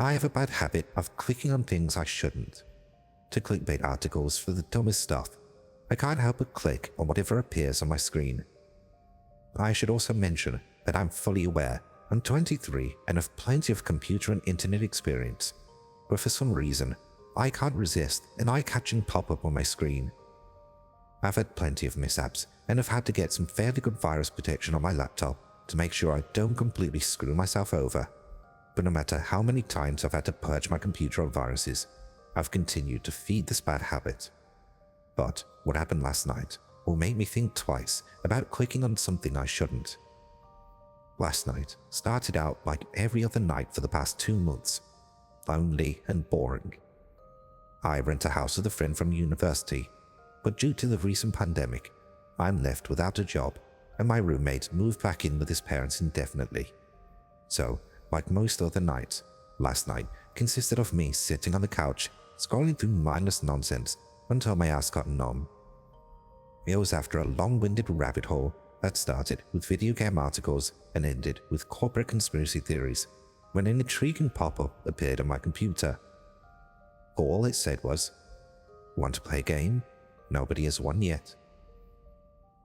I have a bad habit of clicking on things I shouldn't. To clickbait articles for the dumbest stuff, I can't help but click on whatever appears on my screen. I should also mention that I'm fully aware I'm 23 and have plenty of computer and internet experience, but for some reason, I can't resist an eye-catching pop-up on my screen. I've had plenty of mishaps and have had to get some fairly good virus protection on my laptop to make sure I don't completely screw myself over. But no matter how many times I've had to purge my computer of viruses, I've continued to feed this bad habit. But what happened last night will make me think twice about clicking on something I shouldn't. Last night started out like every other night for the past 2 months, lonely and boring. I rent a house with a friend from university, but due to the recent pandemic, I'm left without a job and my roommate moved back in with his parents indefinitely. So, like most other nights, last night consisted of me sitting on the couch, scrolling through mindless nonsense until my ass got numb. It was after a long-winded rabbit hole that started with video game articles and ended with corporate conspiracy theories when an intriguing pop-up appeared on my computer. All it said was, "Want to play a game? Nobody has won yet."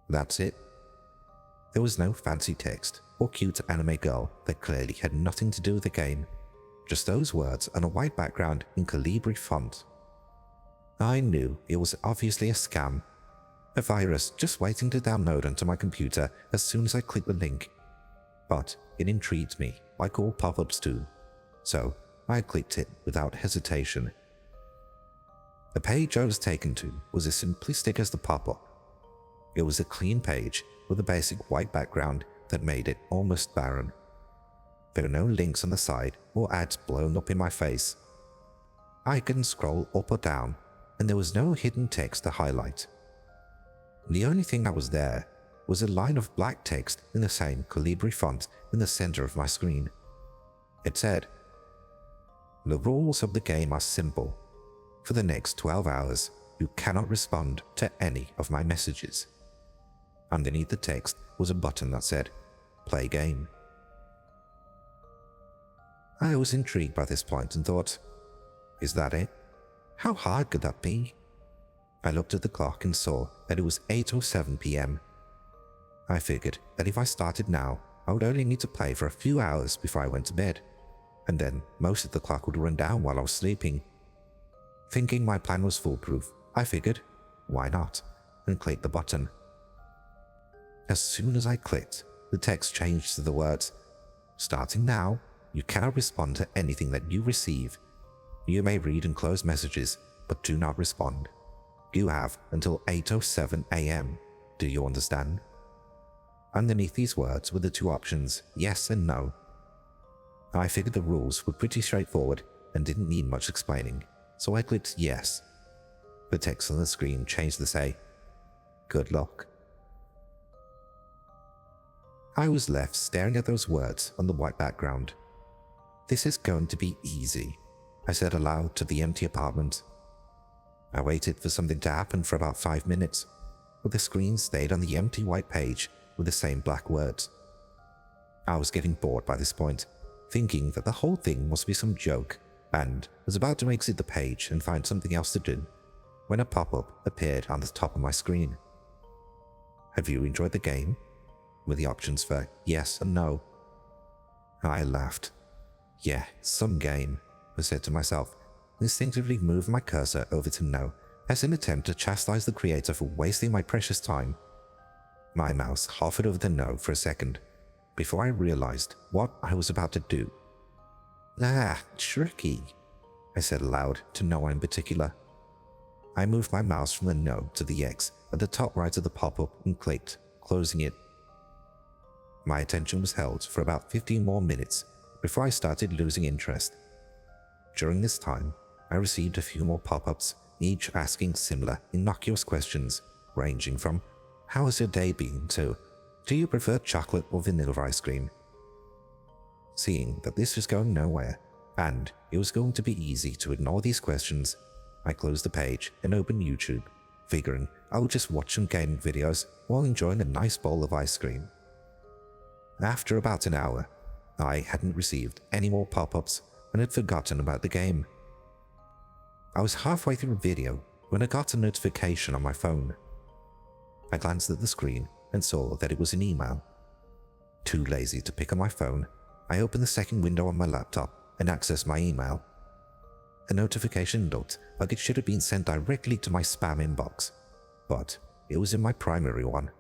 That's it. There was no fancy text or cute anime girl that clearly had nothing to do with the game, just those words on a white background in Calibri font. I knew it was obviously a scam, a virus just waiting to download onto my computer as soon as I clicked the link. But it intrigued me, like all pop-ups do, so I clicked it without hesitation. The page I was taken to was as simplistic as the pop-up. It was a clean page with a basic white background that made it almost barren. There were no links on the side or ads blown up in my face. I couldn't scroll up or down, and there was no hidden text to highlight. The only thing that was there was a line of black text in the same Calibri font in the center of my screen. It said, "The rules of the game are simple. For the next 12 hours, you cannot respond to any of my messages." Underneath the text was a button that said, "Play game." I was intrigued by this point and thought, is that it? How hard could that be? I looked at the clock and saw that it was 8:07 p.m. I figured that if I started now, I would only need to play for a few hours before I went to bed, and then most of the clock would run down while I was sleeping. Thinking my plan was foolproof, I figured, why not, and clicked the button. As soon as I clicked, the text changed to the words, "Starting now, you cannot respond to anything that you receive. You may read and close messages, but do not respond. You have until 8:07 a.m. Do you understand?" Underneath these words were the two options, yes and no. I figured the rules were pretty straightforward and didn't need much explaining, so I clicked yes. The text on the screen changed to say, "Good luck." I was left staring at those words on the white background. "This is going to be easy," I said aloud to the empty apartment. I waited for something to happen for about 5 minutes, but the screen stayed on the empty white page with the same black words. I was getting bored by this point, thinking that the whole thing must be some joke, and was about to exit the page and find something else to do, when a pop-up appeared on the top of my screen. "Have you enjoyed the game?" were the options for yes and no. I laughed. "Yeah, some game," I said to myself, instinctively moved my cursor over to no as an attempt to chastise the creator for wasting my precious time. My mouse hovered over the no for a second before I realized what I was about to do. "Ah, tricky," I said aloud to no one in particular. I moved my mouse from the no to the X at the top right of the pop-up and clicked, closing it. My attention was held for about 15 more minutes before I started losing interest. During this time, I received a few more pop-ups, each asking similar, innocuous questions, ranging from, "How has your day been?" to, "Do you prefer chocolate or vanilla ice cream?" Seeing that this was going nowhere, and it was going to be easy to ignore these questions, I closed the page and opened YouTube, figuring I would just watch some gaming videos while enjoying a nice bowl of ice cream. After about an hour, I hadn't received any more pop-ups and had forgotten about the game. I was halfway through the video when I got a notification on my phone. I glanced at the screen and saw that it was an email. Too lazy to pick up my phone, I opened the second window on my laptop and accessed my email. A notification looked like it should have been sent directly to my spam inbox, but it was in my primary one.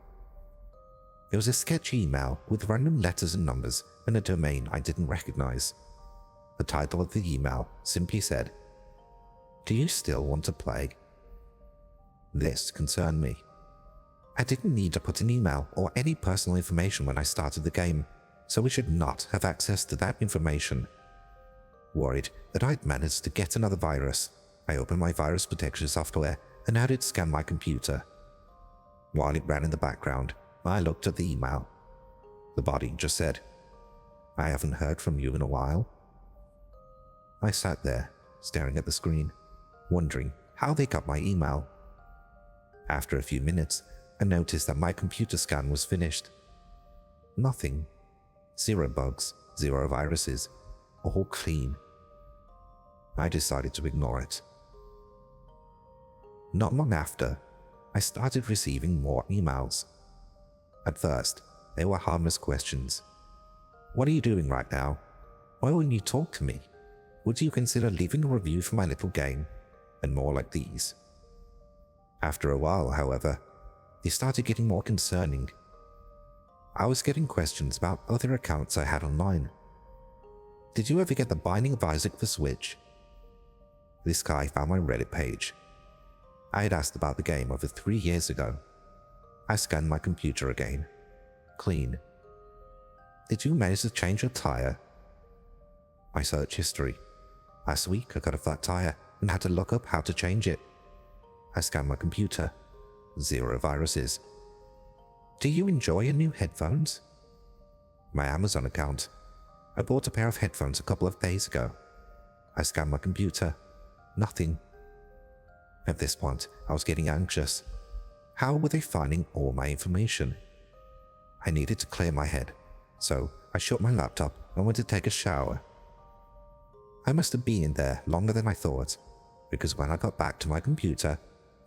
It was a sketchy email with random letters and numbers and a domain I didn't recognize. The title of the email simply said, "Do you still want to play?" This concerned me. I didn't need to put an email or any personal information when I started the game, so we should not have access to that information. Worried that I'd managed to get another virus, I opened my virus protection software and had it scan my computer. While it ran in the background, I looked at the email. The body just said, "I haven't heard from you in a while." I sat there, staring at the screen, wondering how they got my email. After a few minutes, I noticed that my computer scan was finished. Nothing. 0 bugs, 0 viruses, all clean. I decided to ignore it. Not long after, I started receiving more emails. At first, they were harmless questions. "What are you doing right now? Why won't you talk to me? Would you consider leaving a review for my little game?" And more like these. After a while, however, they started getting more concerning. I was getting questions about other accounts I had online. "Did you ever get The Binding of Isaac for Switch?" This guy found my Reddit page. I had asked about the game over 3 years ago. I scanned my computer again. Clean. "Did you manage to change your tire?" My search history. Last week I got a flat tire and had to look up how to change it. I scanned my computer. 0 viruses. "Do you enjoy your new headphones?" My Amazon account. I bought a pair of headphones a couple of days ago. I scanned my computer. Nothing. At this point, I was getting anxious. How were they finding all my information? I needed to clear my head, so I shut my laptop and went to take a shower. I must have been in there longer than I thought, because when I got back to my computer,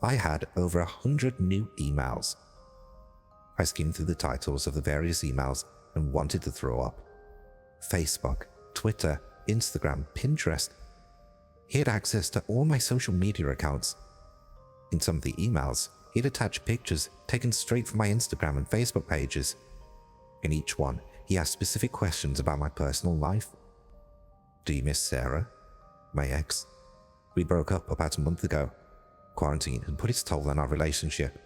I had over 100 new emails. I skimmed through the titles of the various emails and wanted to throw up. Facebook, Twitter, Instagram, Pinterest. He had access to all my social media accounts. In some of the emails, he'd attached pictures taken straight from my Instagram and Facebook pages. In each one, he asked specific questions about my personal life. "Do you miss Sarah?" My ex. We broke up about a month ago. Quarantine had put its toll on our relationship.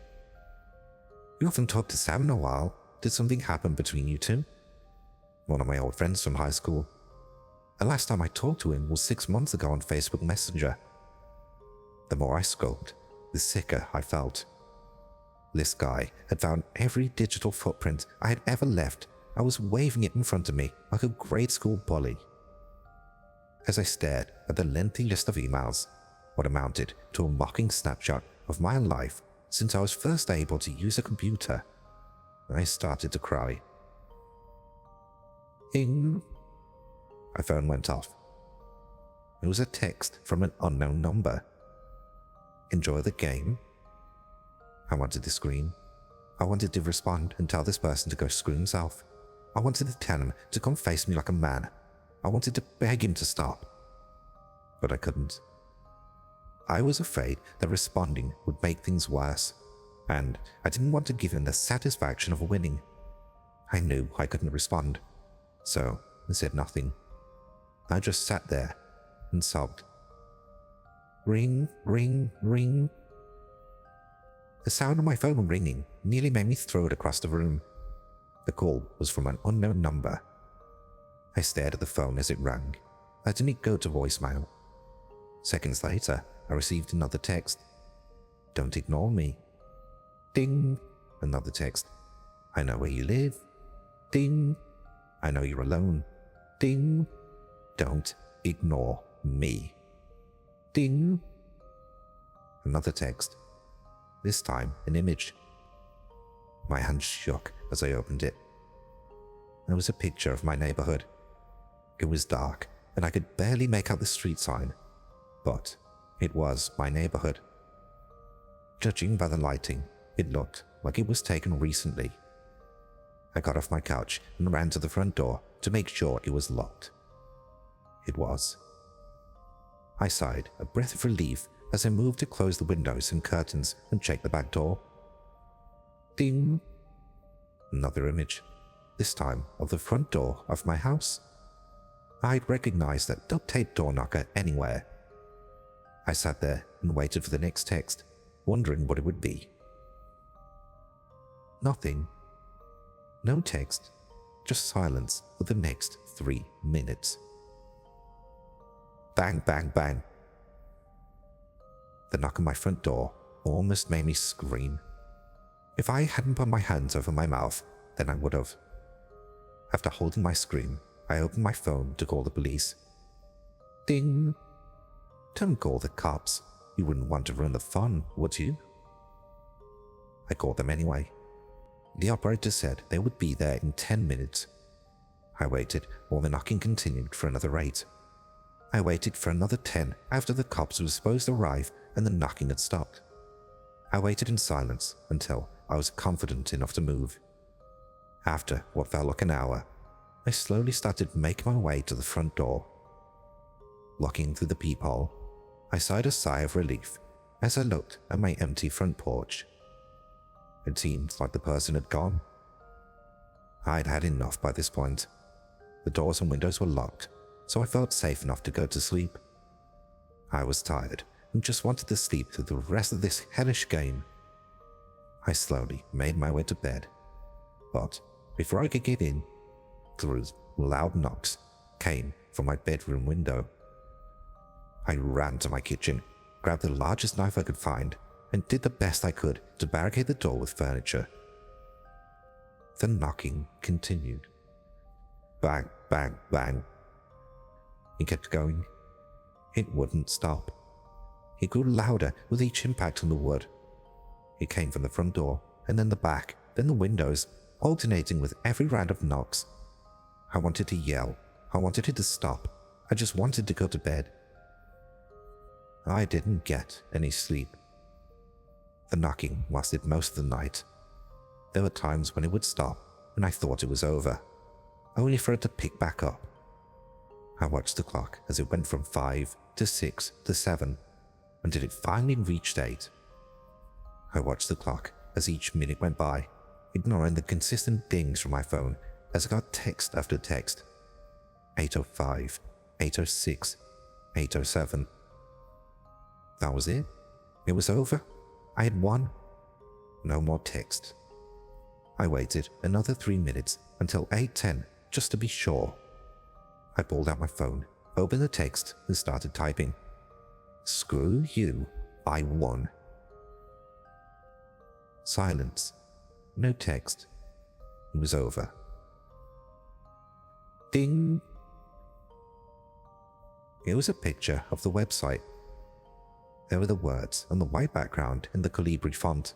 "You haven't talked to Sam in a while. Did something happen between you two?" One of my old friends from high school. The last time I talked to him was 6 months ago on Facebook Messenger. The more I scoped, the sicker I felt. This guy had found every digital footprint I had ever left. I was waving it in front of me like a grade school bully. As I stared at the lengthy list of emails, what amounted to a mocking snapshot of my life since I was first able to use a computer, I started to cry. Ding! My phone went off. It was a text from an unknown number. "Enjoy the game?" I wanted to scream. I wanted to respond and tell this person to go screw himself. I wanted to tell him to come face me like a man. I wanted to beg him to stop. But I couldn't. I was afraid that responding would make things worse, and I didn't want to give him the satisfaction of winning. I knew I couldn't respond, so I said nothing. I just sat there and sobbed. Ring, ring, ring. The sound of my phone ringing nearly made me throw it across the room. The call was from an unknown number. I stared at the phone as it rang, letting it go to voicemail. Seconds later, I received another text. "Don't ignore me." Ding! Another text. "I know where you live." Ding! "I know you're alone." Ding! "Don't ignore me." Ding! Another text. This time, an image. My hand shook as I opened it. There was a picture of my neighborhood. It was dark, and I could barely make out the street sign, but it was my neighborhood. Judging by the lighting, it looked like it was taken recently. I got off my couch and ran to the front door to make sure it was locked. It was. I sighed, a breath of relief, as I moved to close the windows and curtains and check the back door. Ding! Another image, this time of the front door of my house. I'd recognized that duct-tape door knocker anywhere. I sat there and waited for the next text, wondering what it would be. Nothing. No text, just silence for the next 3 minutes. Bang, bang, bang. The knock on my front door almost made me scream. If I hadn't put my hands over my mouth, then I would have. After holding my scream, I opened my phone to call the police. Ding! Don't call the cops. You wouldn't want to ruin the fun, would you? I called them anyway. The operator said they would be there in 10 minutes. I waited while the knocking continued for another 8. I waited for another 10 after the cops were supposed to arrive and the knocking had stopped. I waited in silence until I was confident enough to move. After what felt like an hour, I slowly started making my way to the front door. Looking through the peephole, I sighed a sigh of relief as I looked at my empty front porch. It seemed like the person had gone. I'd had enough by this point. The doors and windows were locked, so I felt safe enough to go to sleep. I was tired and just wanted to sleep through the rest of this hellish game. I slowly made my way to bed, but before I could get in, through loud knocks came from my bedroom window. I ran to my kitchen, grabbed the largest knife I could find, and did the best I could to barricade the door with furniture. The knocking continued. Bang, bang, bang. It kept going. It wouldn't stop. It grew louder with each impact on the wood. It came from the front door, and then the back, then the windows, alternating with every round of knocks. I wanted to yell. I wanted it to stop. I just wanted to go to bed. I didn't get any sleep. The knocking lasted most of the night. There were times when it would stop and I thought it was over, only for it to pick back up. I watched the clock as it went from 5 to 6 to 7 until it finally reached 8. I watched the clock as each minute went by, ignoring the consistent dings from my phone as I got text after text. 8:05, 8:06, 8:07. That was it. It was over. I had won. No more text. I waited another 3 minutes until 8:10 just to be sure. I pulled out my phone, opened the text, and started typing. Screw you, I won. Silence. No text. It was over. Ding! It was a picture of the website. There were the words on the white background in the Calibri font.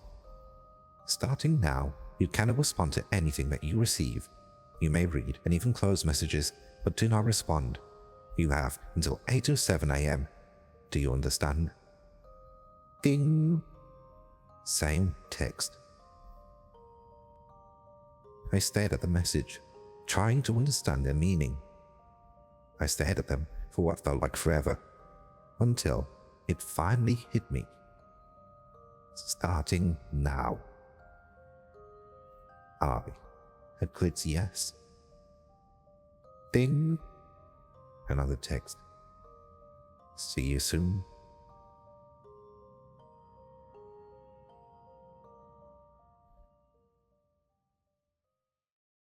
Starting now, you cannot respond to anything that you receive. You may read and even close messages, but do not respond. You have until 8:07 a.m. Do you understand? Ding! Same text. I stared at the message, trying to understand their meaning. I stared at them for what felt like forever, until it finally hit me. Starting now. I had clicked yes. Ding! Another text. See you soon.